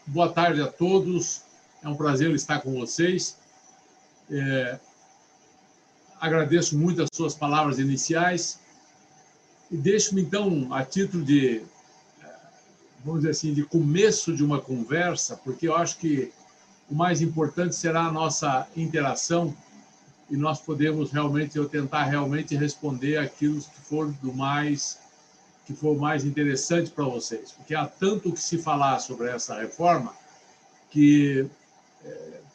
Boa tarde a todos. É um prazer estar com vocês. Agradeço muito as suas palavras iniciais e deixo-me, então, a título de, vamos dizer assim, de começo de uma conversa, porque eu acho que o mais importante será a nossa interação e nós podemos realmente, eu tentar realmente responder aquilo que for mais interessante para vocês, porque há tanto que se falar sobre essa reforma que,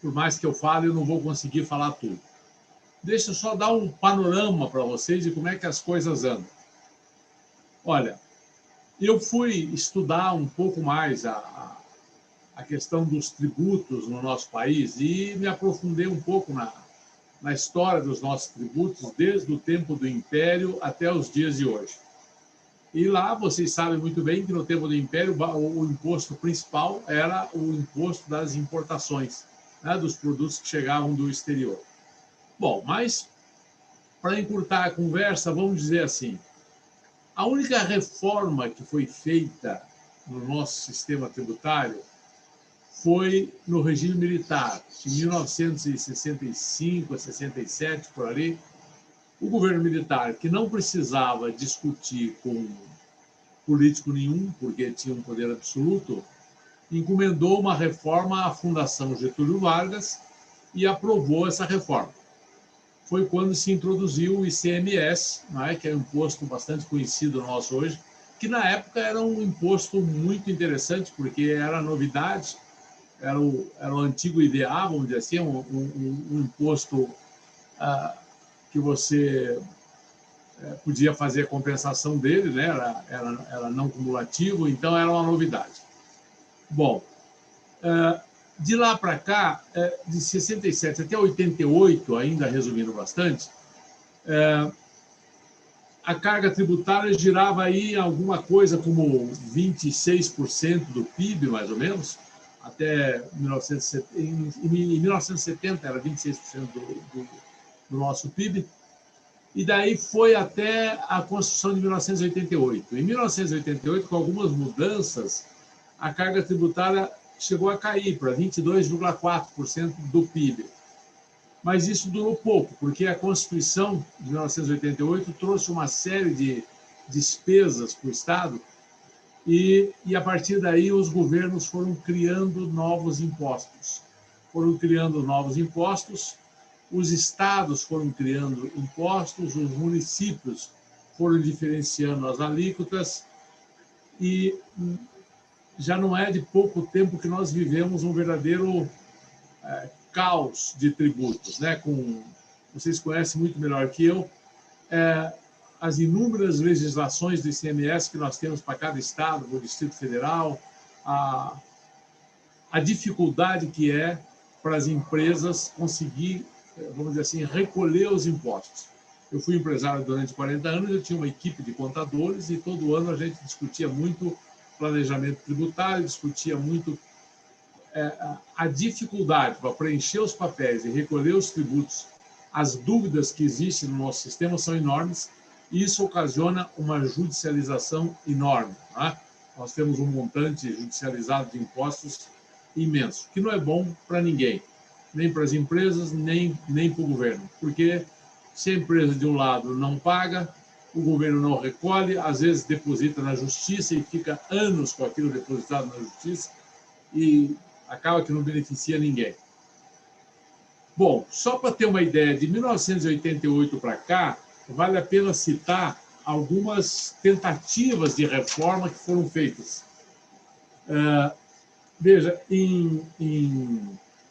por mais que eu fale, eu não vou conseguir falar tudo. Deixa eu só dar um panorama para vocês de como é que as coisas andam. Olha, eu fui estudar um pouco mais a questão dos tributos no nosso país e me aprofundei um pouco na história dos nossos tributos, desde o tempo do Império até os dias de hoje. E lá, vocês sabem muito bem que no tempo do Império, o imposto principal era o imposto das importações, né, dos produtos que chegavam do exterior. Bom, mas, para encurtar a conversa, vamos dizer assim, a única reforma que foi feita no nosso sistema tributário foi no regime militar, em 1965 a 67, por ali. O governo militar, que não precisava discutir com político nenhum, porque tinha um poder absoluto, encomendou uma reforma à Fundação Getúlio Vargas e aprovou essa reforma. Foi quando se introduziu o ICMS, né, que é um imposto bastante conhecido nosso hoje, que na época era um imposto muito interessante, porque era novidade, era o antigo IVA, vamos dizer assim, um imposto que você podia fazer a compensação dele, né? Era não cumulativo, então era uma novidade. Bom, de lá para cá, de 67 até 88, ainda resumindo bastante, a carga tributária girava aí alguma coisa como 26% do PIB, mais ou menos, até 1970, em 1970 era 26% do nosso PIB, e daí foi até a Constituição de 1988. Em 1988, com algumas mudanças, a carga tributária chegou a cair para 22,4% do PIB. Mas isso durou pouco, porque a Constituição de 1988 trouxe uma série de despesas para o Estado e a partir daí os governos foram criando novos impostos. Os estados foram criando impostos, os municípios foram diferenciando as alíquotas e já não é de pouco tempo que nós vivemos um verdadeiro caos de tributos, né? Vocês conhecem muito melhor que eu as inúmeras legislações do ICMS que nós temos para cada estado, no Distrito Federal, a dificuldade que é para as empresas conseguir, vamos dizer assim, recolher os impostos. Eu fui empresário durante 40 anos, eu tinha uma equipe de contadores e todo ano a gente discutia muito planejamento tributário, discutia muito a dificuldade para preencher os papéis e recolher os tributos. As dúvidas que existem no nosso sistema são enormes e isso ocasiona uma judicialização enorme. Né? Nós temos um montante judicializado de impostos imenso, que não é bom para ninguém, nem para as empresas, nem para o governo, porque se a empresa de um lado não paga, o governo não recolhe, às vezes deposita na justiça e fica anos com aquilo depositado na justiça e acaba que não beneficia ninguém. Bom, só para ter uma ideia, de 1988 para cá, vale a pena citar algumas tentativas de reforma que foram feitas. Veja, em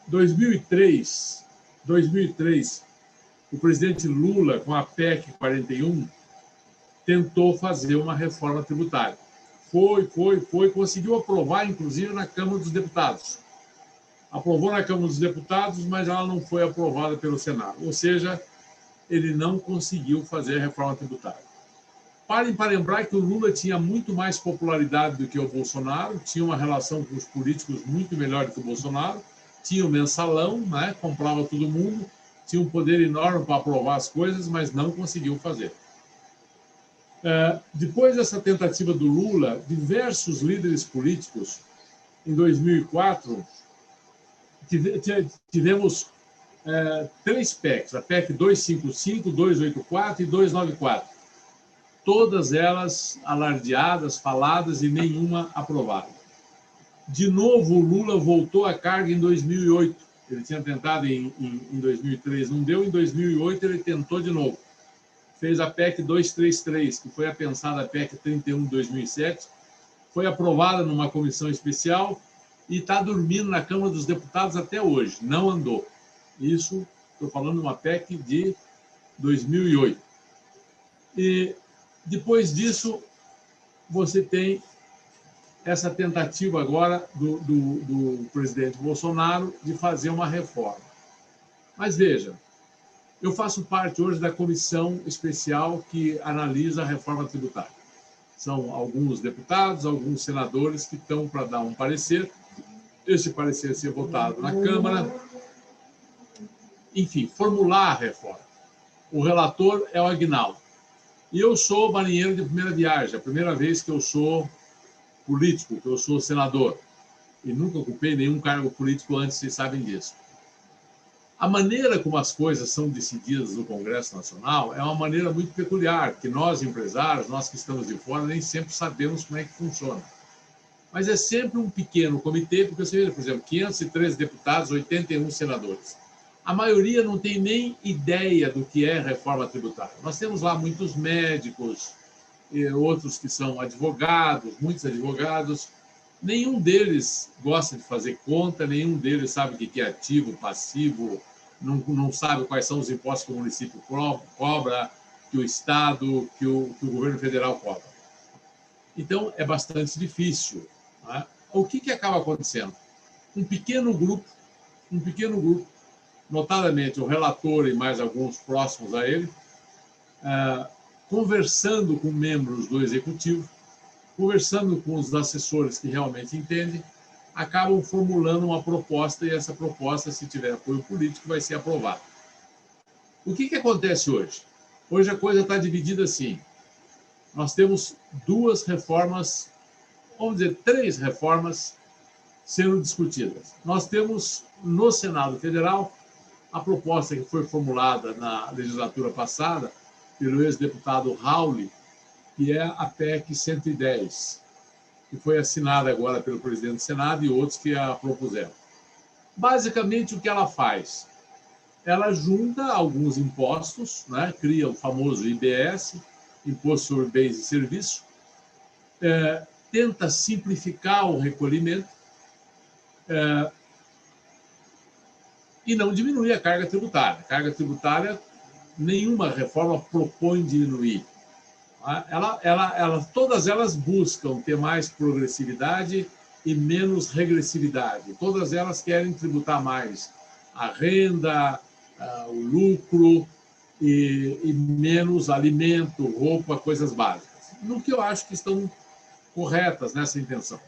2003, o presidente Lula, com a PEC 41, tentou fazer uma reforma tributária. Conseguiu aprovar, inclusive, na Câmara dos Deputados. Aprovou na Câmara dos Deputados, mas ela não foi aprovada pelo Senado. Ou seja, ele não conseguiu fazer a reforma tributária. Parem para lembrar que o Lula tinha muito mais popularidade do que o Bolsonaro, tinha uma relação com os políticos muito melhor do que o Bolsonaro, tinha o mensalão, né, comprava todo mundo, tinha um poder enorme para aprovar as coisas, mas não conseguiu fazer. Depois dessa tentativa do Lula, diversos líderes políticos em 2004, tivemos 3 PECs, a PEC 255, 284 e 294. Todas elas alardeadas, faladas e nenhuma aprovada. De novo, o Lula voltou à carga em 2008. Ele tinha tentado em 2003, não deu. Em 2008, ele tentou de novo. Fez a PEC 233, que foi a pensada PEC 31 de 2007. Foi aprovada numa comissão especial e está dormindo na Câmara dos Deputados até hoje. Não andou. Isso, estou falando de uma PEC de 2008. E depois disso, você tem essa tentativa agora do presidente Bolsonaro de fazer uma reforma. Mas veja, eu faço parte hoje da comissão especial que analisa a reforma tributária. São alguns deputados, alguns senadores que estão para dar um parecer. Esse parecer ser votado na Câmara. Enfim, formular a reforma. O relator é o Aguinaldo. E eu sou marinheiro de primeira viagem, a primeira vez que eu sou político, que eu sou senador. E nunca ocupei nenhum cargo político antes, vocês sabem disso. A maneira como as coisas são decididas no Congresso Nacional é uma maneira muito peculiar, que nós, empresários, nós que estamos de fora, nem sempre sabemos como é que funciona. Mas é sempre um pequeno comitê, porque você vê, por exemplo, 513 deputados, 81 senadores. A maioria não tem nem ideia do que é reforma tributária. Nós temos lá muitos médicos, outros que são advogados, muitos advogados. Nenhum deles gosta de fazer conta, nenhum deles sabe o que é ativo, passivo, não sabe quais são os impostos que o município cobra, que o Estado, que o governo federal cobra. Então, é bastante difícil. Né? O que acaba acontecendo? Um pequeno grupo, notadamente o relator e mais alguns próximos a ele, conversando com membros do Executivo, conversando com os assessores que realmente entendem, acabam formulando uma proposta, e essa proposta, se tiver apoio político, vai ser aprovada. O que acontece hoje? Hoje a coisa está dividida assim. Nós temos 2 reformas, vamos dizer, 3 reformas sendo discutidas. Nós temos, no Senado Federal, a proposta que foi formulada na legislatura passada pelo ex-deputado Rauli, que é a PEC 110, que foi assinada agora pelo presidente do Senado e outros que a propuseram. Basicamente, o que ela faz? Ela junta alguns impostos, né? Cria o famoso IBS, Imposto sobre Bens e Serviços, tenta simplificar o recolhimento e não diminuir a carga tributária. A carga tributária, nenhuma reforma propõe diminuir. Todas elas buscam ter mais progressividade e menos regressividade. Todas elas querem tributar mais a renda, o lucro e menos alimento, roupa, coisas básicas. No que eu acho que estão corretas nessa intenção.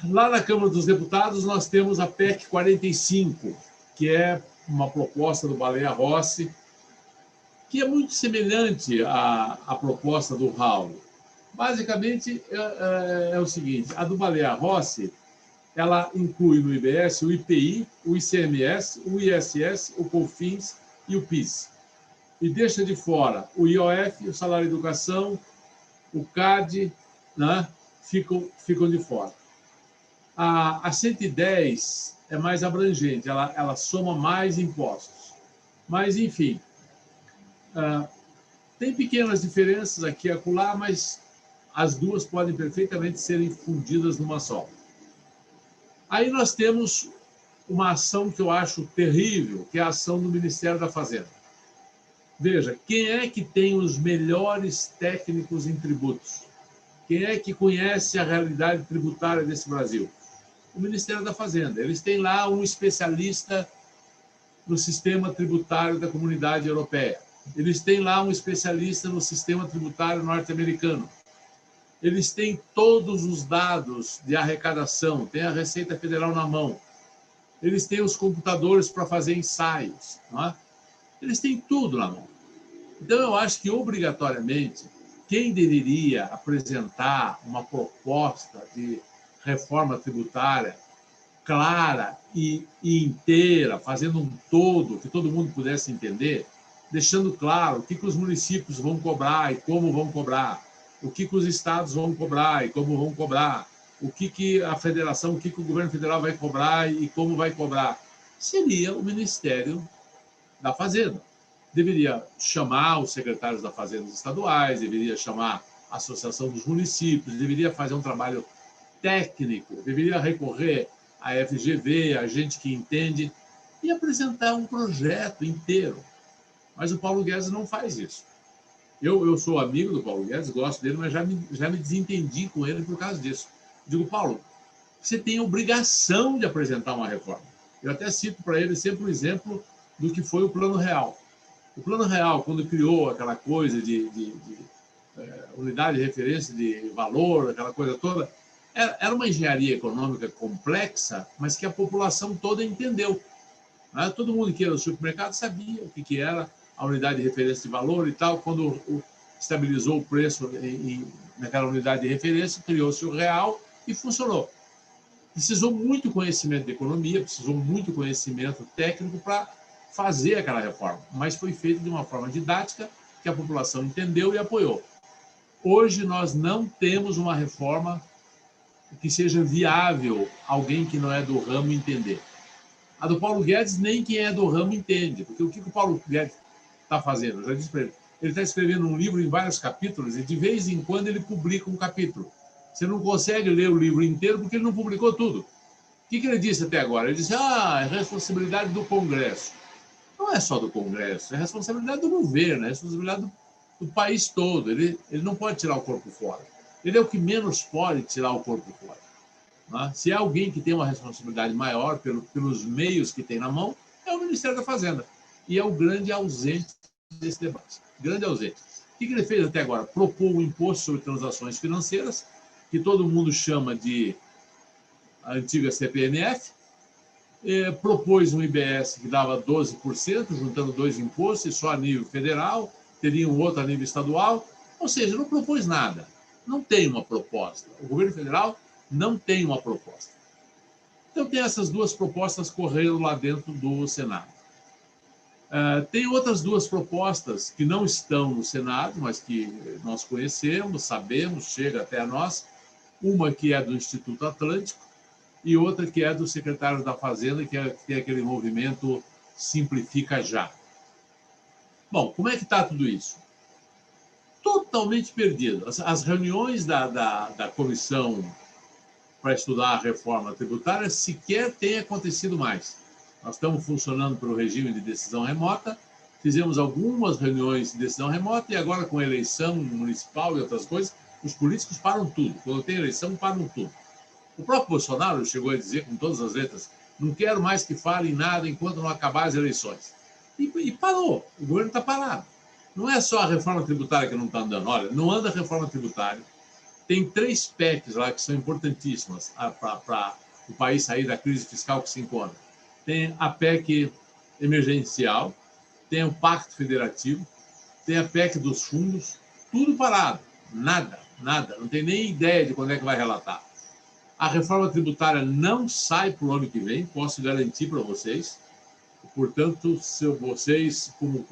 Lá na Câmara dos Deputados, nós temos a PEC 45, que é uma proposta do Baleia Rossi, que é muito semelhante à proposta do Raul. Basicamente, é o seguinte, a do Baleia Rossi, ela inclui no IBS o IPI, o ICMS, o ISS, o COFINS e o PIS. E deixa de fora o IOF, o salário de educação, o CAD, né, ficam de fora. A 110 é mais abrangente, ela soma mais impostos. Mas, enfim, tem pequenas diferenças aqui e acolá, mas as duas podem perfeitamente serem fundidas numa só. Aí nós temos uma ação que eu acho terrível, que é a ação do Ministério da Fazenda. Veja, quem é que tem os melhores técnicos em tributos? Quem é que conhece a realidade tributária desse Brasil? O Ministério da Fazenda. Eles têm lá um especialista no sistema tributário da Comunidade Europeia. Eles têm lá um especialista no sistema tributário norte-americano. Eles têm todos os dados de arrecadação, têm a Receita Federal na mão. Eles têm os computadores para fazer ensaios. Não é? Eles têm tudo na mão. Então, eu acho que, obrigatoriamente, quem deveria apresentar uma proposta de reforma tributária clara e inteira, fazendo um todo, que todo mundo pudesse entender, deixando claro o que os municípios vão cobrar e como vão cobrar, o que os estados vão cobrar e como vão cobrar, o que a federação, o que o governo federal vai cobrar e como vai cobrar, seria o Ministério da Fazenda. Deveria chamar os secretários da Fazenda estaduais, deveria chamar a Associação dos Municípios, deveria fazer um trabalho técnico, deveria recorrer à FGV, a gente que entende, e apresentar um projeto inteiro. Mas o Paulo Guedes não faz isso. Eu sou amigo do Paulo Guedes, gosto dele, mas já me desentendi com ele por causa disso. Digo, Paulo, você tem obrigação de apresentar uma reforma. Eu até cito para ele sempre um exemplo do que foi o Plano Real. O Plano Real, quando criou aquela coisa de unidade de referência de valor, aquela coisa toda, era uma engenharia econômica complexa, mas que a população toda entendeu. Todo mundo que ia no supermercado sabia o que era a unidade de referência de valor e tal. Quando estabilizou o preço naquela unidade de referência, criou-se o real e funcionou. Precisou muito conhecimento de economia, precisou muito conhecimento técnico para fazer aquela reforma, mas foi feito de uma forma didática que a população entendeu e apoiou. Hoje nós não temos uma reforma que seja viável alguém que não é do ramo entender. A do Paulo Guedes, nem quem é do ramo entende, porque o que o Paulo Guedes está fazendo? Eu já disse para ele, ele está escrevendo um livro em vários capítulos e de vez em quando ele publica um capítulo. Você não consegue ler o livro inteiro porque ele não publicou tudo. O que ele disse até agora? Ele disse, é responsabilidade do Congresso. Não é só do Congresso, é responsabilidade do governo, é responsabilidade do país todo. Ele não pode tirar o corpo fora. Ele é o que menos pode tirar o corpo fora. Né? Se é alguém que tem uma responsabilidade maior pelos meios que tem na mão, é o Ministério da Fazenda. E é o grande ausente desse debate. Grande ausente. O que ele fez até agora? Propôs um imposto sobre transações financeiras, que todo mundo chama de a antiga CPMF, propôs um IBS que dava 12%, juntando dois impostos, só a nível federal, teria um outro a nível estadual, ou seja, não propôs nada, não tem uma proposta. O governo federal não tem uma proposta. Então, tem essas duas propostas correndo lá dentro do Senado. Tem outras duas propostas que não estão no Senado, mas que nós conhecemos, sabemos, chega até a nós, uma que é do Instituto Atlântico, e outra que é do secretário da Fazenda, que é aquele movimento Simplifica Já. Bom, como é que está tudo isso? Totalmente perdido. As reuniões da comissão para estudar a reforma tributária sequer têm acontecido mais. Nós estamos funcionando pelo regime de decisão remota, fizemos algumas reuniões de decisão remota e agora com a eleição municipal e outras coisas, os políticos param tudo. Quando tem eleição, param tudo. O próprio Bolsonaro chegou a dizer com todas as letras, não quero mais que falem nada enquanto não acabar as eleições. E parou, o governo está parado. Não é só a reforma tributária que não está andando. Olha, não anda a reforma tributária. Tem 3 PECs lá que são importantíssimas para o país sair da crise fiscal que se encontra. Tem a PEC emergencial, tem o Pacto Federativo, tem a PEC dos fundos, tudo parado. Nada, não tem nem ideia de quando é que vai relatar. A reforma tributária não sai para o ano que vem, posso garantir para vocês. Portanto, se vocês, como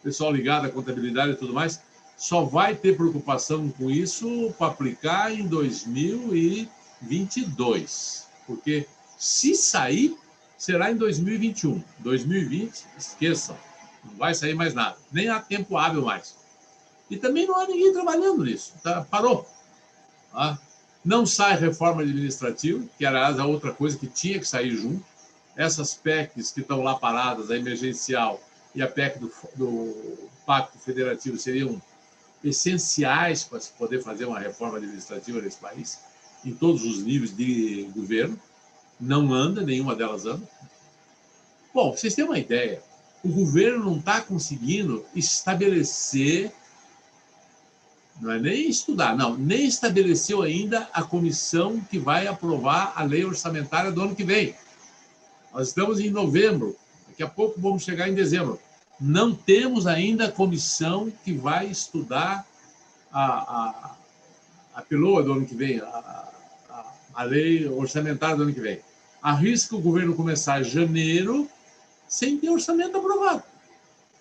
pessoal ligado à contabilidade e tudo mais, só vai ter preocupação com isso para aplicar em 2022. Porque se sair, será em 2021. 2020, esqueçam, não vai sair mais nada. Nem há tempo hábil mais. E também não há ninguém trabalhando nisso. Parou. Não sai reforma administrativa, que era a outra coisa que tinha que sair junto. Essas PECs que estão lá paradas, a emergencial e a PEC do Pacto Federativo, seriam essenciais para se poder fazer uma reforma administrativa nesse país, em todos os níveis de governo. Não anda, nenhuma delas anda. Bom, para vocês terem uma ideia, o governo não está conseguindo estabelecer, não é nem estudar, não, nem estabeleceu ainda a comissão que vai aprovar a lei orçamentária do ano que vem. Nós estamos em novembro, daqui a pouco vamos chegar em dezembro. Não temos ainda a comissão que vai estudar a peloa do ano que vem, a lei orçamentária do ano que vem. Arrisca o governo começar em janeiro sem ter orçamento aprovado.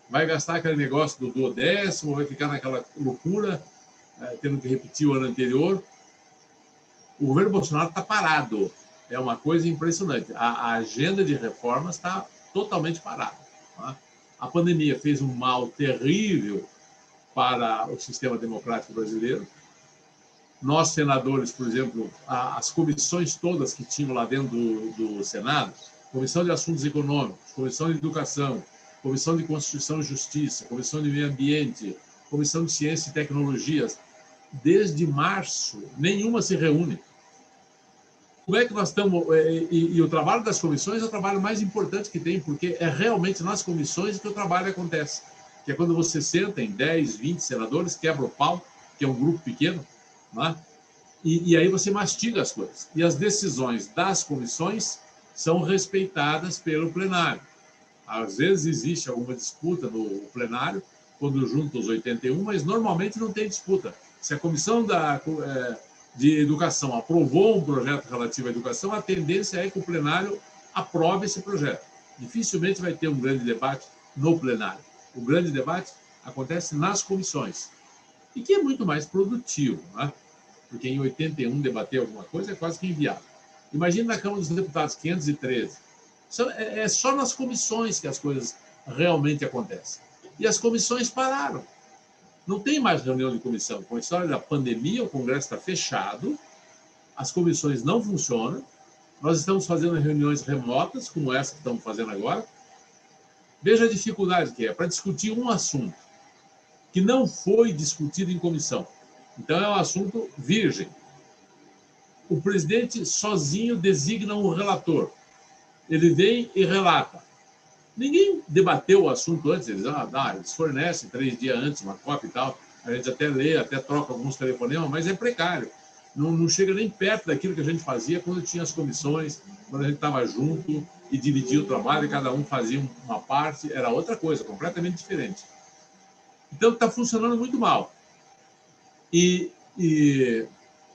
Vai gastar aquele negócio do duodécimo, vai ficar naquela loucura, tendo que repetir o ano anterior. O governo Bolsonaro está parado. É uma coisa impressionante. A agenda de reformas está totalmente parada. Tá? A pandemia fez um mal terrível para o sistema democrático brasileiro. Nós, senadores, por exemplo, as comissões todas que tinham lá dentro do Senado, Comissão de Assuntos Econômicos, Comissão de Educação, Comissão de Constituição e Justiça, Comissão de Meio Ambiente, Comissão de Ciência e Tecnologias, desde março, nenhuma se reúne. Como é que nós estamos... E o trabalho das comissões é o trabalho mais importante que tem, porque é realmente nas comissões que o trabalho acontece. Que é quando você senta em 10, 20 senadores, quebra o pau, que é um grupo pequeno, né? E aí você mastiga as coisas. E as decisões das comissões são respeitadas pelo plenário. Às vezes existe alguma disputa no plenário, quando junta os 81, mas normalmente não tem disputa. Se a Comissão de Educação aprovou um projeto relativo à educação, a tendência é que o plenário aprove esse projeto. Dificilmente vai ter um grande debate no plenário. O grande debate acontece nas comissões, e que é muito mais produtivo, né? Porque em 81 debater alguma coisa é quase que inviável. Imagina na Câmara dos Deputados, 513. É só nas comissões que as coisas realmente acontecem. E as comissões pararam. Não tem mais reunião de comissão. Com a história da pandemia, o Congresso está fechado, as comissões não funcionam, nós estamos fazendo reuniões remotas, como essa que estamos fazendo agora. Veja a dificuldade que é para discutir um assunto que não foi discutido em comissão. Então, é um assunto virgem. O presidente sozinho designa um relator. Ele vem e relata. Ninguém debateu o assunto antes. Eles fornecem 3 dias antes uma cópia e tal. A gente até lê, até troca alguns telefonemas, mas é precário. Não chega nem perto daquilo que a gente fazia quando tinha as comissões, quando a gente estava junto e dividia o trabalho e cada um fazia uma parte. Era outra coisa, completamente diferente. Então, está funcionando muito mal. E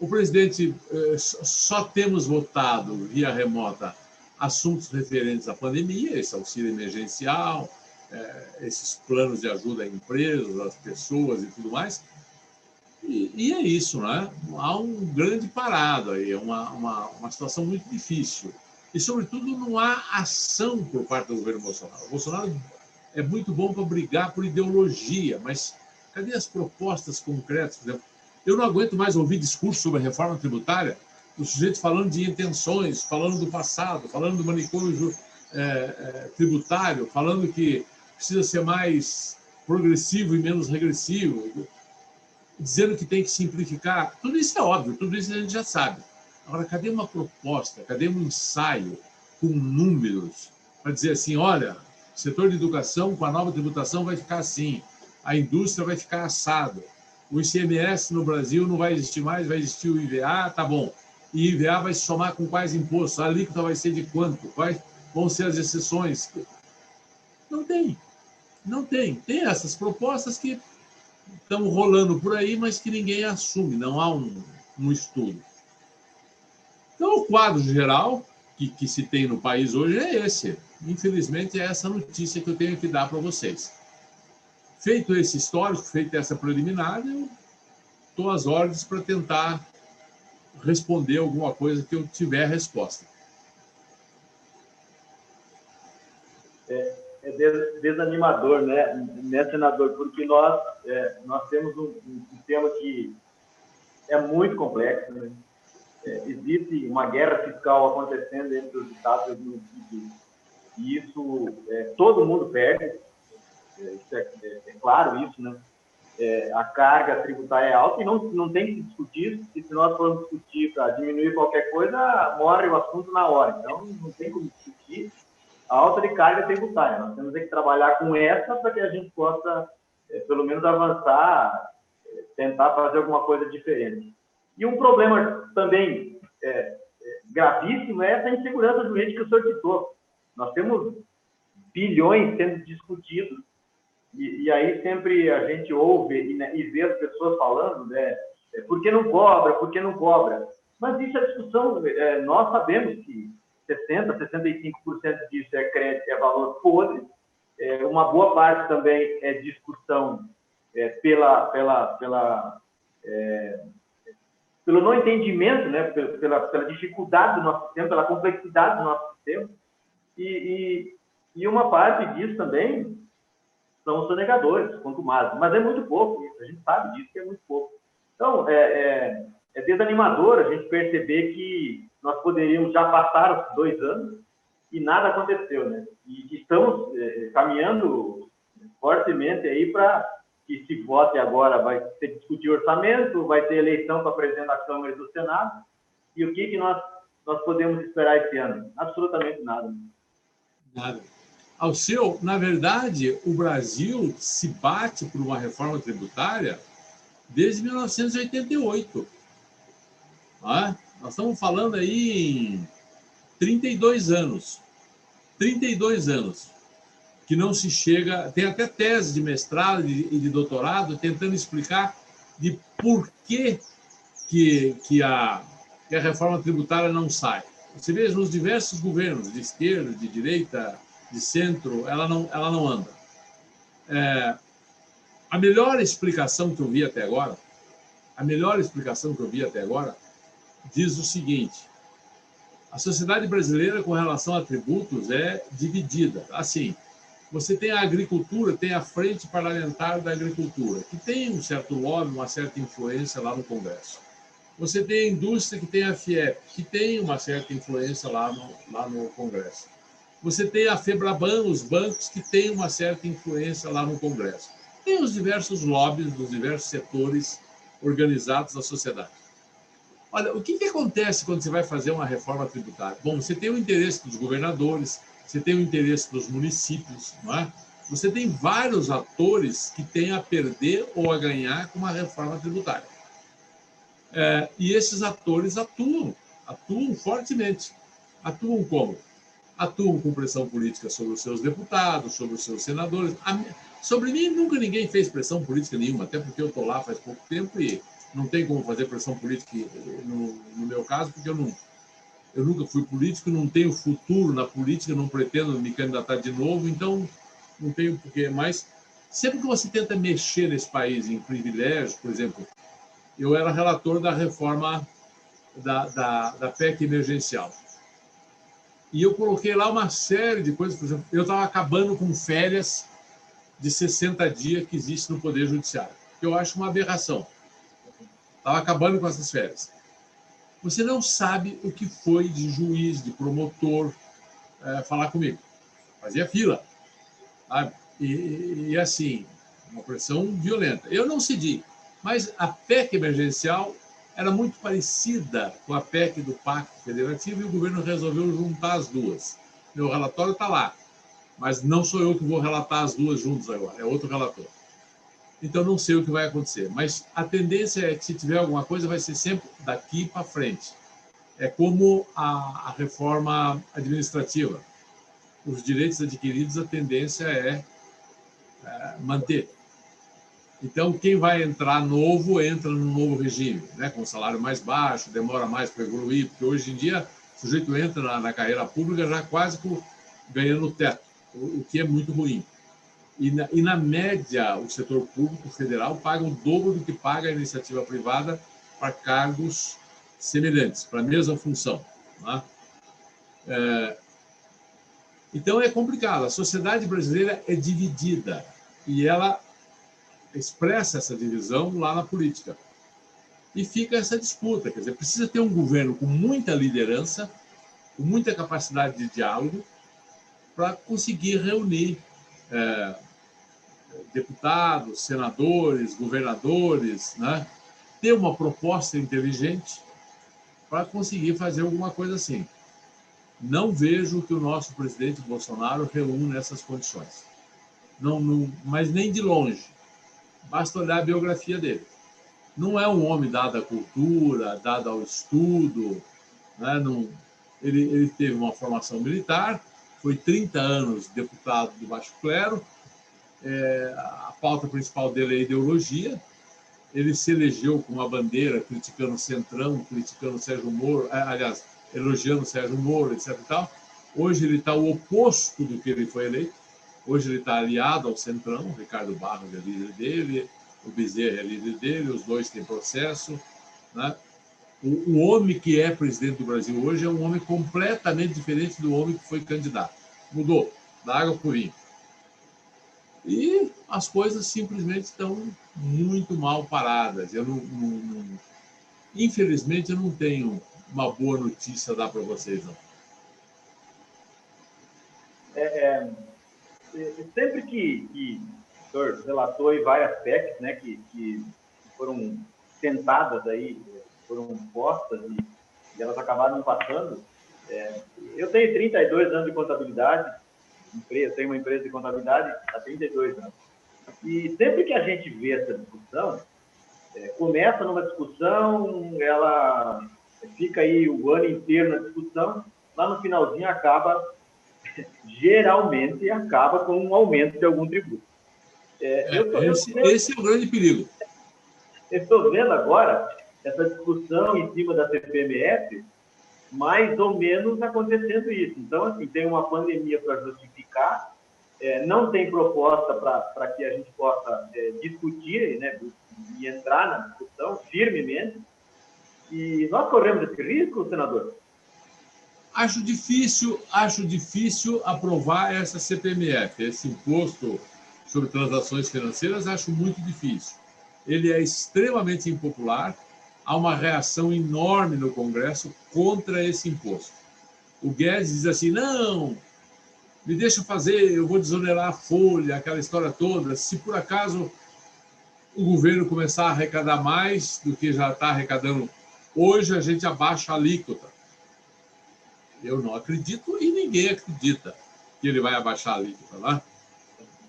o presidente, só temos votado via remota assuntos referentes à pandemia, esse auxílio emergencial, esses planos de ajuda a empresas, às pessoas e tudo mais. E é isso, né? Há um grande parado aí, uma situação muito difícil. E, sobretudo, não há ação por parte do governo Bolsonaro. O Bolsonaro é muito bom para brigar por ideologia, mas cadê as propostas concretas? Por exemplo, eu não aguento mais ouvir discurso sobre a reforma tributária, o sujeito falando de intenções, falando do passado, falando do manicômio tributário, falando que precisa ser mais progressivo e menos regressivo, dizendo que tem que simplificar. Tudo isso é óbvio, tudo isso a gente já sabe. Agora, cadê uma proposta, cadê um ensaio com números para dizer assim, olha, o setor de educação com a nova tributação vai ficar assim, a indústria vai ficar assado, o ICMS no Brasil não vai existir mais, vai existir o IVA, tá bom. E o IVA vai se somar com quais impostos? A alíquota vai ser de quanto? Quais vão ser as exceções? Não tem. Não tem. Tem essas propostas que estão rolando por aí, mas que ninguém assume, não há um estudo. Então, o quadro geral que se tem no país hoje é esse. Infelizmente, é essa notícia que eu tenho que dar para vocês. Feito esse histórico, feita essa preliminar, eu estou às ordens para tentar responder alguma coisa que eu tiver a resposta. É desanimador, né, senador? Porque nós temos um sistema que é muito complexo, né? Existe uma guerra fiscal acontecendo entre os estados e os municípios, e isso todo mundo perde, é claro isso, né? A carga tributária é alta e não tem que discutir, e se nós formos discutir para diminuir qualquer coisa, morre o assunto na hora. Então, não tem como discutir a alta de carga tributária. Nós temos que trabalhar com essa para que a gente possa, pelo menos, avançar, tentar fazer alguma coisa diferente. E um problema também gravíssimo é essa insegurança jurídica que o senhor citou. Nós temos bilhões sendo discutidos, e aí sempre a gente ouve e vê as pessoas falando, né? Por que não cobra? Por que não cobra? Mas isso é discussão, nós sabemos que 60%, 65% disso é crédito, é valor podre, uma boa parte também é discussão pelo não entendimento, né, pela dificuldade do nosso sistema, pela complexidade do nosso sistema, e uma parte disso também são os sonegadores, quanto mais, mas é muito pouco isso, a gente sabe disso que é muito pouco. Então, é desanimador a gente perceber que nós poderíamos já passar os 2 anos e nada aconteceu, né? E estamos caminhando fortemente aí para que se vote agora, vai ter que discutir orçamento, vai ter eleição para presidente da Câmara e do Senado, e o que nós podemos esperar esse ano? Absolutamente nada. Nada. Alceu, na verdade, o Brasil se bate por uma reforma tributária desde 1988. Nós estamos falando aí em 32 anos. 32 anos que não se chega... Tem até tese de mestrado e de doutorado tentando explicar de por que a reforma tributária não sai. Você vê nos diversos governos, de esquerda, de direita, de centro, ela não anda. A melhor explicação que eu vi até agora, diz o seguinte: a sociedade brasileira, com relação a tributos, é dividida. Assim, você tem a agricultura, tem a Frente Parlamentar da Agricultura, que tem um certo lobby, uma certa influência lá no Congresso. Você tem a indústria, que tem a FIEP, que tem uma certa influência lá no Congresso. Você tem a FEBRABAN, os bancos, que têm uma certa influência lá no Congresso. Tem os diversos lobbies dos diversos setores organizados da sociedade. Olha, o que acontece quando você vai fazer uma reforma tributária? Bom, você tem o interesse dos governadores, você tem o interesse dos municípios, não é? Você tem vários atores que têm a perder ou a ganhar com uma reforma tributária. E esses atores atuam fortemente. Atuam como? Atuam com pressão política sobre os seus deputados, sobre os seus senadores. Sobre mim, nunca ninguém fez pressão política nenhuma, até porque eu estou lá faz pouco tempo e não tem como fazer pressão política no meu caso, porque eu nunca fui político, não tenho futuro na política, não pretendo me candidatar de novo, então não tenho porquê. Mas sempre que você tenta mexer nesse país em privilégios, por exemplo, eu era relator da reforma da PEC emergencial. E eu coloquei lá uma série de coisas. Por exemplo, eu estava acabando com férias de 60 dias que existe no Poder Judiciário, que eu acho uma aberração. Estava acabando com essas férias. Você não sabe o que foi de juiz, de promotor falar comigo. Fazia fila. Sabe? E assim, uma pressão violenta. Eu não cedi, mas a PEC emergencial era muito parecida com a PEC do Pacto Federativo e o governo resolveu juntar as duas. Meu relatório está lá, mas não sou eu que vou relatar as duas juntas agora, é outro relator. Então, não sei o que vai acontecer, mas a tendência é que, se tiver alguma coisa, vai ser sempre daqui para frente. É como a reforma administrativa. Os direitos adquiridos, a tendência é manter. Então, quem vai entrar novo, entra no novo regime, né? Com salário mais baixo, demora mais para evoluir, porque hoje em dia o sujeito entra na carreira pública já quase ganhando o teto, o que é muito ruim. E na média, o setor público federal paga o dobro do que paga a iniciativa privada para cargos semelhantes, para a mesma função. Né? Então, é complicado. A sociedade brasileira é dividida e ela expressa essa divisão lá na política. E fica essa disputa. Quer dizer, precisa ter um governo com muita liderança, com muita capacidade de diálogo, para conseguir reunir deputados, senadores, governadores, né? Ter uma proposta inteligente para conseguir fazer alguma coisa assim. Não vejo que o nosso presidente Bolsonaro reúna essas condições. Não, mas nem de longe. Basta olhar a biografia dele. Não é um homem dado à cultura, dado ao estudo. Né? Ele teve uma formação militar, foi 30 anos deputado do baixo clero. A pauta principal dele é a ideologia. ele se elegeu com uma bandeira criticando o Centrão, criticando o Sérgio Moro, aliás, elogiando o Sérgio Moro, etc. E tal. Hoje ele está o oposto do que ele foi eleito. Hoje ele está aliado ao Centrão, o Ricardo Barros é líder dele, o Bezerra é líder dele, os dois têm processo, né? O homem que é presidente do Brasil hoje é um homem completamente diferente do homem que foi candidato. Mudou, da água para o vinho. E as coisas simplesmente estão muito mal paradas. Infelizmente, eu não tenho uma boa notícia a dar para vocês, não. Sempre que o senhor relatou aí várias PECs, né, que foram tentadas aí, foram postas e elas acabaram não passando. Eu tenho 32 anos de contabilidade, tenho uma empresa de contabilidade há 32 anos. E sempre que a gente vê essa discussão, começa numa discussão, ela fica aí o ano inteiro na discussão, lá no finalzinho geralmente acaba com um aumento de algum tributo. Esse é o grande perigo. Eu estou vendo agora essa discussão em cima da CPMF, mais ou menos acontecendo isso. Então, assim, tem uma pandemia para justificar, não tem proposta para que a gente possa discutir, né, e entrar na discussão firmemente. E nós corremos esse risco, senador? Acho difícil aprovar essa CPMF, esse imposto sobre transações financeiras, acho muito difícil. Ele é extremamente impopular, há uma reação enorme no Congresso contra esse imposto. O Guedes diz assim, não, me deixa fazer, eu vou desonerar a folha, aquela história toda. Se por acaso o governo começar a arrecadar mais do que já está arrecadando hoje, a gente abaixa a alíquota. Eu não acredito e ninguém acredita que ele vai abaixar a alíquota, né?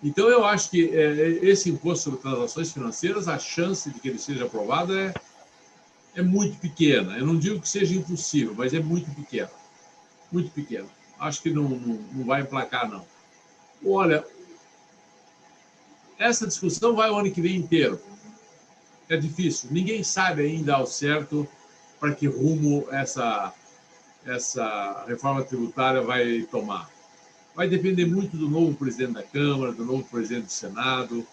Então, eu acho que esse imposto sobre transações financeiras, a chance de que ele seja aprovado é muito pequena. Eu não digo que seja impossível, mas é muito pequena. Muito pequena. Acho que não vai emplacar, não. Olha, essa discussão vai o ano que vem inteiro. É difícil. Ninguém sabe ainda ao certo para que rumo essa reforma tributária vai tomar. Vai depender muito do novo presidente da Câmara, do novo presidente do Senado.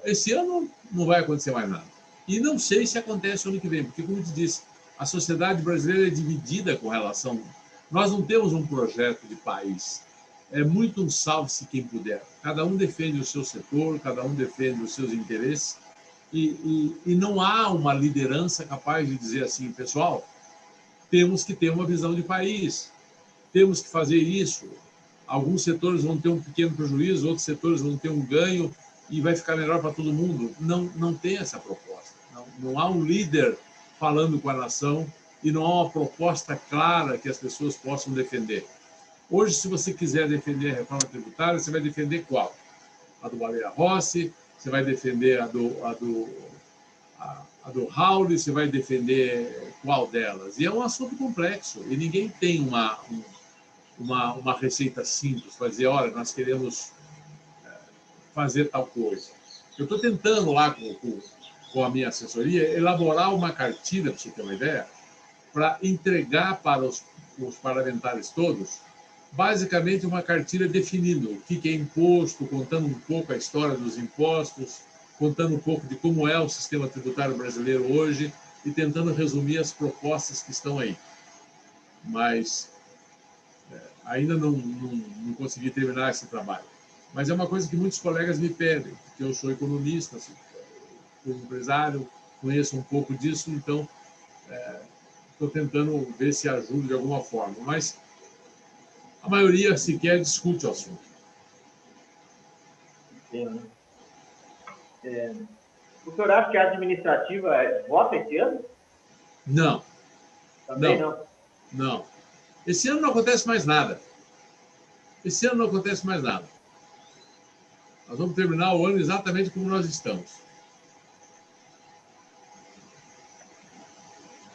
Esse ano não vai acontecer mais nada. E não sei se acontece o ano que vem, porque, como eu te disse, a sociedade brasileira é dividida com relação... Nós não temos um projeto de país. É muito um salve-se quem puder. Cada um defende o seu setor, cada um defende os seus interesses, e não há uma liderança capaz de dizer assim, pessoal, temos que ter uma visão de país, temos que fazer isso. Alguns setores vão ter um pequeno prejuízo, outros setores vão ter um ganho e vai ficar melhor para todo mundo. Não tem essa proposta. Não há um líder falando com a nação e não há uma proposta clara que as pessoas possam defender. Hoje, se você quiser defender a reforma tributária, você vai defender qual? A do Baleia Rossi, você vai defender a do Raul, você vai defender qual delas? E é um assunto complexo e ninguém tem uma receita simples para dizer, olha, nós queremos fazer tal coisa. Eu estou tentando lá com a minha assessoria elaborar uma cartilha, para você ter uma ideia, para entregar para os parlamentares todos, basicamente uma cartilha definindo o que é imposto, contando um pouco a história dos impostos, contando um pouco de como é o sistema tributário brasileiro hoje e tentando resumir as propostas que estão aí. Mas ainda não consegui terminar esse trabalho. Mas é uma coisa que muitos colegas me pedem, porque eu sou economista, sou empresário, conheço um pouco disso, então estou tentando ver se ajudo de alguma forma. Mas a maioria sequer discute o assunto. Sim. O senhor acha que a administrativa vota esse ano? Não. Também não? Não. Esse ano não acontece mais nada. Esse ano não acontece mais nada. Nós vamos terminar o ano exatamente como nós estamos.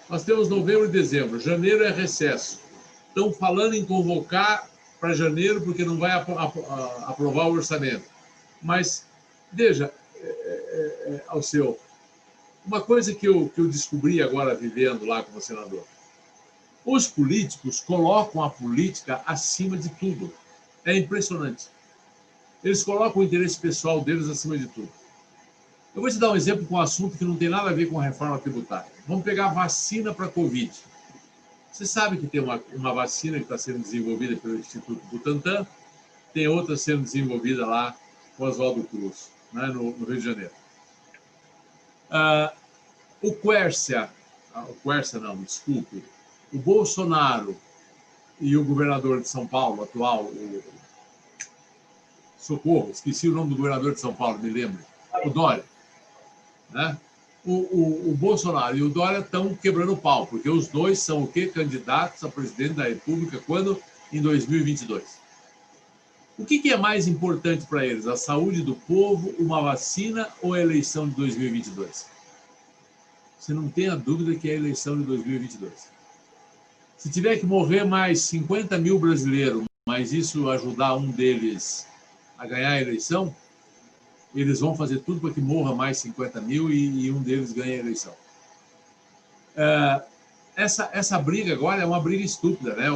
Nós temos novembro e dezembro. Janeiro é recesso. Estão falando em convocar para janeiro porque não vai aprovar o orçamento. Mas, veja, ao seu. Uma coisa que eu descobri agora vivendo lá como senador. Os políticos colocam a política acima de tudo. É impressionante. Eles colocam o interesse pessoal deles acima de tudo. Eu vou te dar um exemplo com um assunto que não tem nada a ver com a reforma tributária. Vamos pegar a vacina para a Covid. Você sabe que tem uma vacina que está sendo desenvolvida pelo Instituto Butantan, tem outra sendo desenvolvida lá com Oswaldo Cruz, né, no Rio de Janeiro. O Quércia não, desculpe, o Bolsonaro e o governador de São Paulo, atual, socorro, esqueci o nome do governador de São Paulo, me lembro, o Dória, né? O Bolsonaro e o Dória estão quebrando o pau, porque os dois são o quê? Candidatos a presidente da República, quando? Em 2022. O que é mais importante para eles? A saúde do povo, uma vacina ou a eleição de 2022? Você não tem a dúvida que é a eleição de 2022. Se tiver que morrer mais 50 mil brasileiros, mas isso ajudar um deles a ganhar a eleição, eles vão fazer tudo para que morra mais 50 mil e um deles ganhe a eleição. Essa briga agora é uma briga estúpida, né?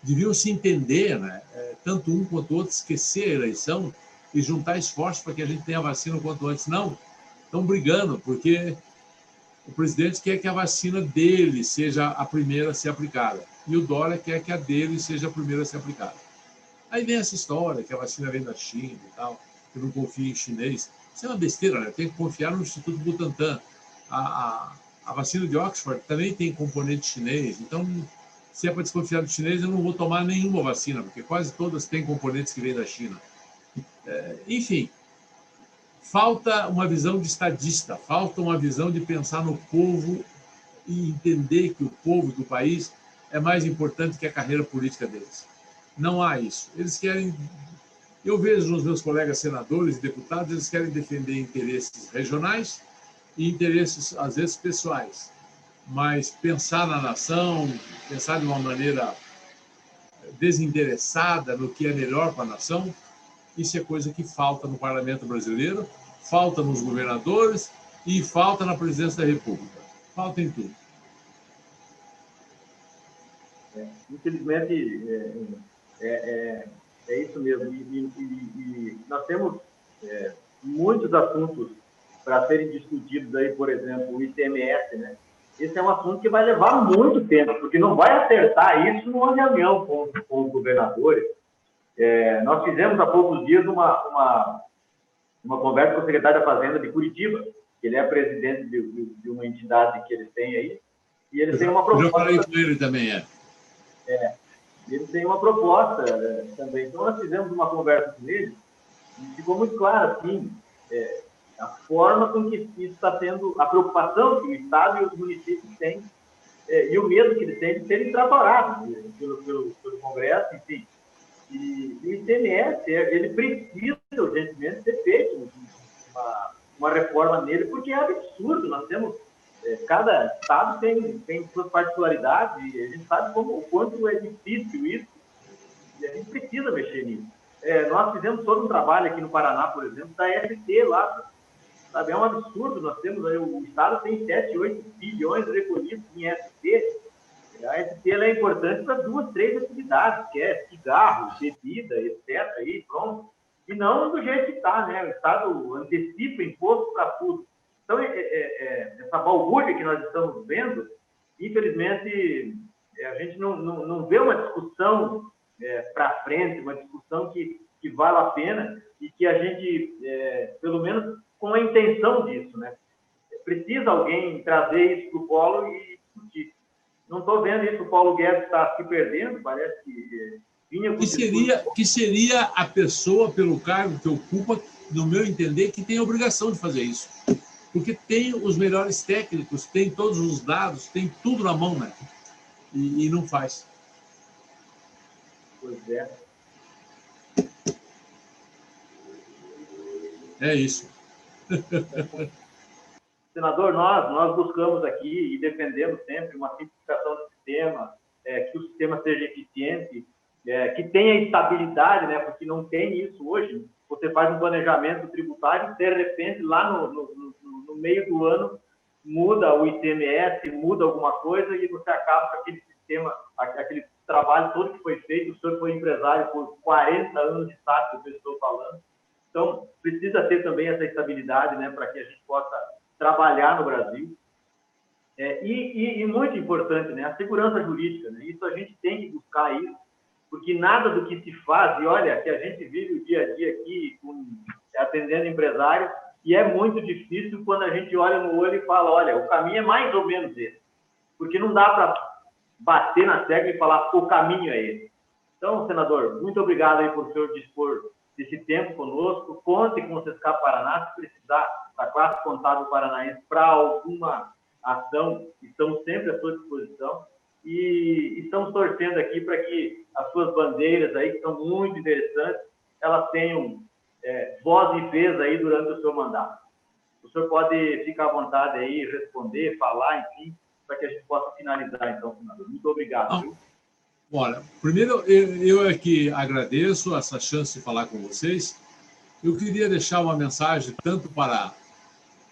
Deviam se entender, né? Tanto um quanto o outro, esquecer a eleição e juntar esforços para que a gente tenha a vacina o quanto antes. Não, estão brigando, porque o presidente quer que a vacina dele seja a primeira a ser aplicada e o Dória quer que a dele seja a primeira a ser aplicada. Aí vem essa história que a vacina vem da China e tal, que eu não confio em chinês. Isso é uma besteira, né? Tem que confiar no Instituto Butantan. A vacina de Oxford também tem componente chinês, então, se é para desconfiar do chinês, eu não vou tomar nenhuma vacina, porque quase todas têm componentes que vêm da China. Enfim, falta uma visão de estadista, falta uma visão de pensar no povo e entender que o povo do país é mais importante que a carreira política deles. Não há isso. Eles querem... Eu vejo nos meus colegas senadores e deputados, eles querem defender interesses regionais e interesses, às vezes, pessoais. Mas pensar na nação, pensar de uma maneira desinteressada no que é melhor para a nação, isso é coisa que falta no parlamento brasileiro, falta nos governadores e falta na presidência da República. Falta em tudo. Infelizmente, é isso mesmo. E nós temos muitos assuntos para serem discutidos aí, por exemplo, o ICMS, né? Esse é um assunto que vai levar muito tempo, porque não vai acertar isso numa reunião com os governadores. Nós fizemos há poucos dias uma conversa com o secretário da Fazenda de Curitiba, que ele é presidente de uma entidade que eles têm aí, e eles têm uma proposta... Eu já falei com ele também, Eles têm uma proposta também. Então, nós fizemos uma conversa com eles e ficou muito claro, assim, a forma com que isso está sendo, a preocupação que o Estado e os municípios têm e o medo que eles têm de serem tratorados pelo Congresso, enfim. E o ICMS, ele precisa urgentemente ser feito uma reforma nele, porque é absurdo. Nós temos, cada estado tem suas particularidades, e a gente sabe o quanto é difícil isso, e a gente precisa mexer nisso. Nós fizemos todo um trabalho aqui no Paraná, por exemplo, da ST lá, sabe? É um absurdo. Nós temos aí, o estado tem 7, 8 bilhões recolhidos em ST. A ST é importante para 2, 3 atividades, que é cigarro, bebida, etc. Aí, pronto. E não do jeito que está, né? O Estado antecipa imposto para tudo. Então, essa balbúrdia que nós estamos vendo, infelizmente, a gente não vê uma discussão para frente, uma discussão que vale a pena e que a gente, pelo menos com a intenção disso, né? Precisa alguém trazer isso para o colo e discutir. Não estou vendo isso, o Paulo Guedes está se perdendo, parece que vinha com... Que seria a pessoa, pelo cargo que ocupa, no meu entender, que tem a obrigação de fazer isso. Porque tem os melhores técnicos, tem todos os dados, tem tudo na mão, né? E não faz. Pois é. É isso. Senador, nós buscamos aqui e defendemos sempre uma simplificação do sistema, que o sistema seja eficiente, que tenha estabilidade, né? Porque não tem isso hoje. Você você faz um planejamento tributário, de repente, lá no meio do ano, muda o ICMS, muda alguma coisa e você acaba com aquele sistema, aquele trabalho todo que foi feito. O senhor foi empresário por 40 anos, sabe do que eu estou falando. Então, precisa ter também essa estabilidade, né, para que a gente possa trabalhar no Brasil. E muito importante, né, a segurança jurídica, né? Isso a gente tem que buscar isso, porque nada do que se faz, e olha, que a gente vive o dia a dia aqui atendendo empresários, e é muito difícil quando a gente olha no olho e fala, olha, o caminho é mais ou menos esse, porque não dá para bater na tecla e falar, o caminho é esse. Então, senador, muito obrigado aí por o senhor dispor desse tempo conosco. Conte com o Sescap Paraná, se precisar da classe contábil paranaense para alguma ação, estamos sempre à sua disposição. E estamos torcendo aqui para que as suas bandeiras aí, que são muito interessantes, elas tenham voz e vez aí durante o seu mandato. O senhor pode ficar à vontade aí, responder, falar, enfim, para que a gente possa finalizar, então, senador. Muito obrigado. Viu? Olha, primeiro, eu aqui agradeço essa chance de falar com vocês. Eu queria deixar uma mensagem tanto para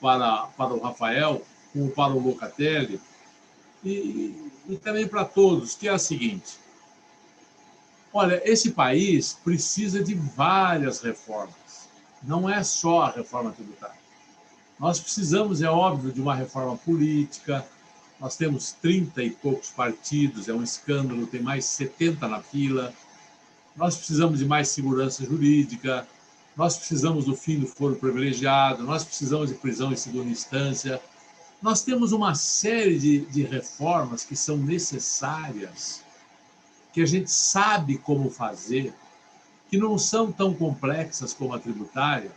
o Rafael como para o Locatelli e também para todos, que é a seguinte. Olha, esse país precisa de várias reformas. Não é só a reforma tributária. Nós precisamos, é óbvio, de uma reforma política. Nós temos 30 e poucos partidos, é um escândalo, tem mais 70 na fila. Nós precisamos de mais segurança jurídica, nós precisamos do fim do foro privilegiado, nós precisamos de prisão em segunda instância. Nós temos uma série de reformas que são necessárias, que a gente sabe como fazer, que não são tão complexas como a tributária.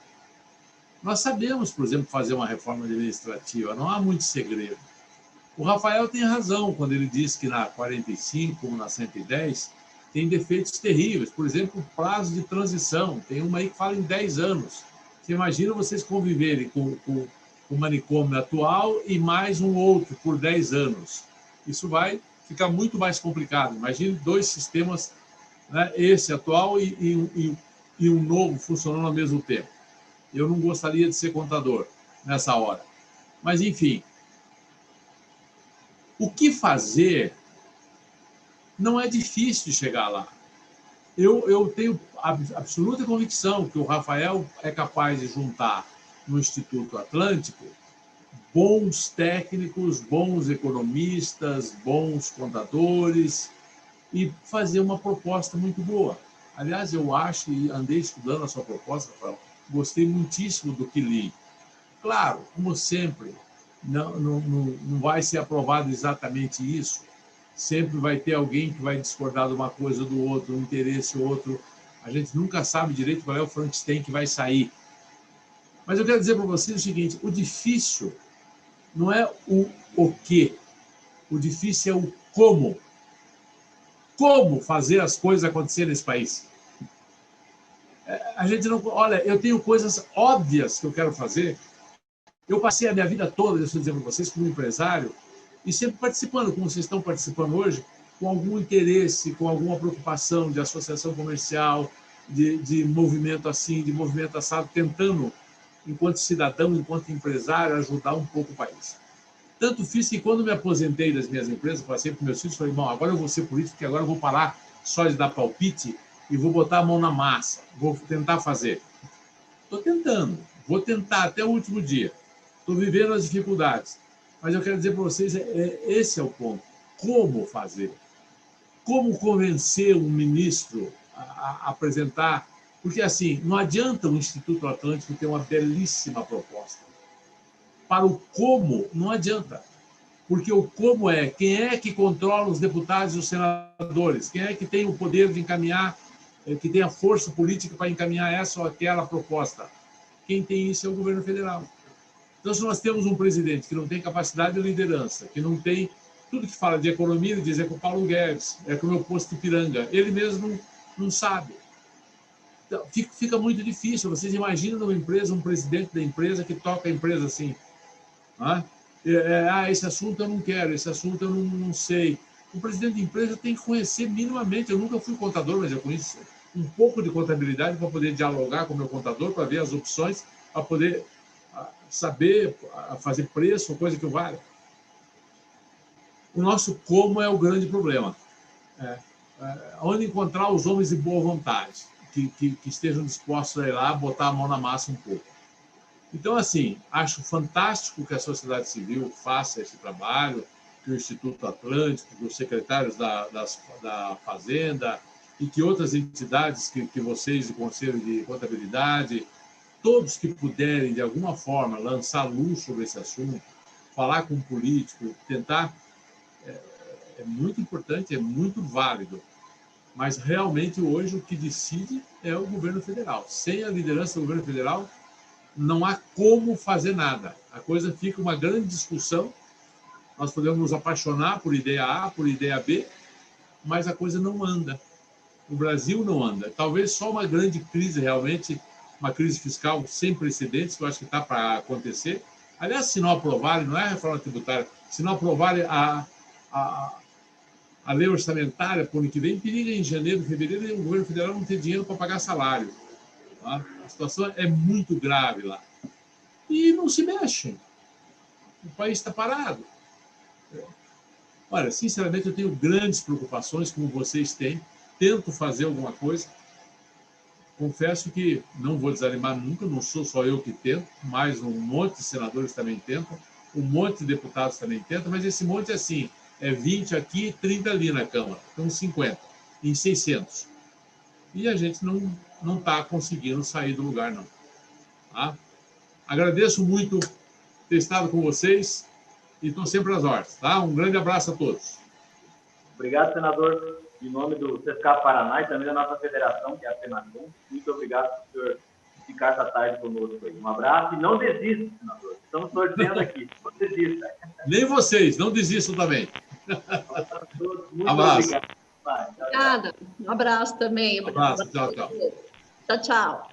Nós sabemos, por exemplo, fazer uma reforma administrativa, não há muito segredo. O Rafael tem razão quando ele diz que na 45, como na 110, tem defeitos terríveis. Por exemplo, o prazo de transição. Tem uma aí que fala em 10 anos. Você imagina vocês conviverem com o manicômio atual e mais um outro por 10 anos. Isso vai ficar muito mais complicado. Imagine dois sistemas, né, esse atual e um novo funcionando ao mesmo tempo. Eu não gostaria de ser contador nessa hora. Mas, enfim, o que fazer não é difícil de chegar lá. Eu tenho absoluta convicção que o Rafael é capaz de juntar no Instituto Atlântico bons técnicos, bons economistas, bons contadores e fazer uma proposta muito boa. Aliás, eu acho, e andei estudando a sua proposta, Rafael, gostei muitíssimo do que li. Claro, como sempre, não vai ser aprovado exatamente isso. Sempre vai ter alguém que vai discordar de uma coisa ou do outro, um interesse ou outro. A gente nunca sabe direito qual é o Frankenstein que vai sair. Mas eu quero dizer para vocês o seguinte, o difícil não é o quê, o difícil é o como. Como fazer as coisas acontecerem nesse país. A gente não... Olha, eu tenho coisas óbvias que eu quero fazer. Eu passei a minha vida toda, deixa eu dizer para vocês, como empresário, e sempre participando, como vocês estão participando hoje, com algum interesse, com alguma preocupação de associação comercial, de movimento assim, de movimento assado, tentando, enquanto cidadão, enquanto empresário, ajudar um pouco o país. Tanto fiz que quando me aposentei das minhas empresas, passei para meus filhos, falei, bom, agora eu vou ser político, porque agora eu vou parar só de dar palpite e vou botar a mão na massa, vou tentar fazer. Estou tentando, vou tentar até o último dia. Estou vivendo as dificuldades. Mas eu quero dizer para vocês, esse é o ponto. Como fazer? Como convencer um ministro a apresentar? Porque, assim, não adianta o Instituto Atlântico ter uma belíssima proposta. Para o como, não adianta. Porque o como é quem é que controla os deputados e os senadores, quem é que tem o poder de encaminhar, que tem a força política para encaminhar essa ou aquela proposta. Quem tem isso é o governo federal. Então, se nós temos um presidente que não tem capacidade de liderança, que não tem tudo que fala de economia, ele diz é com o Paulo Guedes, é com o meu posto de Ipiranga. Ele mesmo não sabe. Então, fica muito difícil. Vocês imaginam numa empresa, um presidente da empresa que toca a empresa assim. Esse assunto eu não quero, esse assunto eu não sei. O presidente da empresa tem que conhecer minimamente. Eu nunca fui contador, mas eu um pouco de contabilidade para poder dialogar com o meu contador, para ver as opções, para poder saber fazer preço, coisa que vale. O nosso como é o grande problema. Onde encontrar os homens de boa vontade, que estejam dispostos a ir lá, botar a mão na massa um pouco. Então, assim, acho fantástico que a sociedade civil faça esse trabalho, que o Instituto Atlântico, que os secretários da Fazenda e que outras entidades, que vocês, o Conselho de Contabilidade, todos que puderem, de alguma forma, lançar luz sobre esse assunto, falar com o político, tentar... É muito importante, é muito válido. Mas, realmente, hoje, o que decide é o governo federal. Sem a liderança do governo federal, não há como fazer nada. A coisa fica uma grande discussão. Nós podemos nos apaixonar por ideia A, por ideia B, mas a coisa não anda. O Brasil não anda. Talvez só uma grande crise, realmente, uma crise fiscal sem precedentes, que eu acho que está para acontecer. Aliás, se não aprovarem, não é a reforma tributária, se não aprovarem a lei orçamentária para o ano que vem, periga em janeiro, fevereiro, o governo federal não ter dinheiro para pagar salário. Tá? A situação é muito grave lá. E não se mexem. O país está parado. Olha, sinceramente, eu tenho grandes preocupações, como vocês têm. Tento fazer alguma coisa. Confesso que não vou desanimar nunca, não sou só eu que tento, mas um monte de senadores também tentam, um monte de deputados também tentam, mas esse monte é assim, é 20 aqui e 30 ali na Câmara, então 50, em 600. E a gente não está conseguindo sair do lugar, não. Tá? Agradeço muito ter estado com vocês e estou sempre às ordens. Tá? Um grande abraço a todos. Obrigado, senador. Em nome do CESCAP Paraná e também da nossa federação, que é a FENACOM, muito obrigado por senhor ficar essa tarde conosco aí. Um abraço e não desista, senador. Estamos torcendo aqui. Não desista. Nem vocês, não desistam também. Muito abraço. Obrigado. Obrigada. Um abraço também. Um abraço. Tchau, tchau. Tchau, tchau.